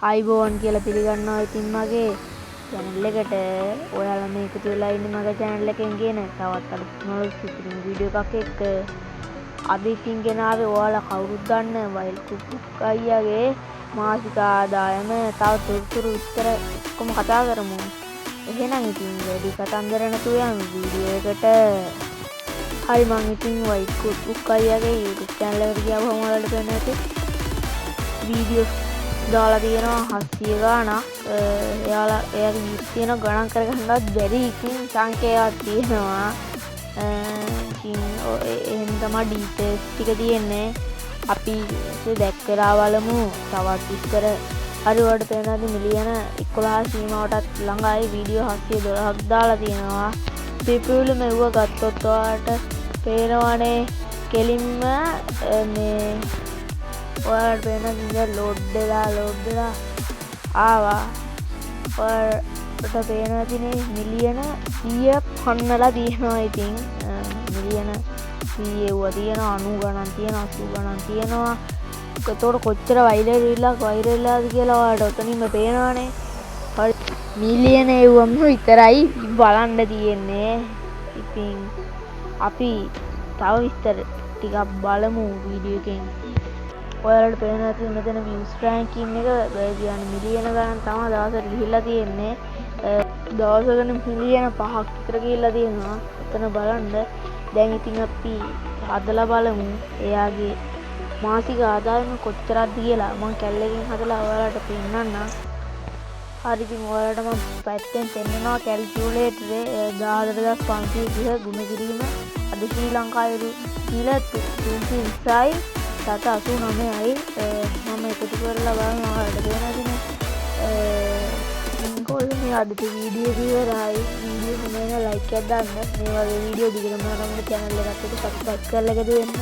ආයිබෝන් කියලා පිළිගන්නවා. ඉතින් මගේ channel එකට ඔයාලා මේ එකතු වෙලා ඉන්නේ මගේ channel එකෙන් කියන තවත් අලුත් නොටිෆිකේෂන් වීඩියෝ එකක් එක්ක. අද ඉතින් ගෙනාවේ ඔයාලා කවුරුත් දන්න වයිල් කුක් අයියාගේ මාසික ආදායම තව තොරතුරු විස්තර ඔක්කොම කතා කරමු. එහෙනම් ඉතින් වැඩි කතන්දර නැතුව යමු වීඩියෝ එකට. හරි මම ඉතින් වයිල් කුක් අයියාගේ YouTube channel එකට ගියාම ඔයාලට පේන ඇති වීඩියෝ දාලා තියෙනවා 700 ගාණක්. එයාගේ views තියෙන ගණන් කරගන්නවත් බැරි ඉතින් සංඛ්‍යාවක් තියෙනවා. ඉතින් එහෙම තමයි details ටික තියෙන්නේ. අපි දැක්කලා බලමු තවත් විස්තර. හරි වලට පේනවාද මිලියන 11 සීමාවටත් ළඟයි. වීඩියෝ 712ක් දාලා තියෙනවා. පිපුල මෙව්ව ගත්තොත් ඔයාලට පේනවනේ කෙලින්ම මේ ඔයාලට පේන ඉතින් ලෝඩ් වෙලා ආවා. ඔයාලට පේනවා ඉතින් මිලියන 100ක් පන්නලා තියෙනවා. ඉතින් මිලියන 100 වුණා තියෙනවා, 90 ගණන් තියෙනවා, 80 ගණන් තියෙනවා. ඒතකොට කොච්චර වෛරල්ලාද කියලා ඔයාලට ඔතනින්ම පේනවනේ. හරි මිලියන එව්වම විතරයි බලන්න තියෙන්නේ. ඉතින් අපි තව විස්තර ටිකක් බලමු වීඩියෝ එකෙන්. ඔයාලට පේන ඇති මෙතන views ranking එක කියන්නේ මිලියන ගණන් තමයි දවසට ගිහිල්ලා තියෙන්නේ. දවසකට මිලියන 5ක් විතර ගිහිල්ලා තියෙනවා. එතන බලන්න. දැන් ඉතින් අපි හදලා බලමු එයාගේ මාසික ආදායම කොච්චරක්ද කියලා. මම කැලලකින් හදලා ඔයාලට පෙන්නන්නම්. හරි ඉතින් ඔයාලට මම පැත්තෙන් පෙන්නනවා කැල්කියුලේටරේ 14530 ගුණ කිරීම අද ශ්‍රී ලංකාවේ කියලා 320යි 789යි. මම එකතු කරලා බලනවා ඔයාලට පේනවද කොහොමද අද වීඩියෝ ඉවරයි. වීඩියෝ එක like එකක් දාන්න. මේ වගේ වීඩියෝ දිගටම බලන්න channel එකට subscribe කරලා එකතු වෙන්න.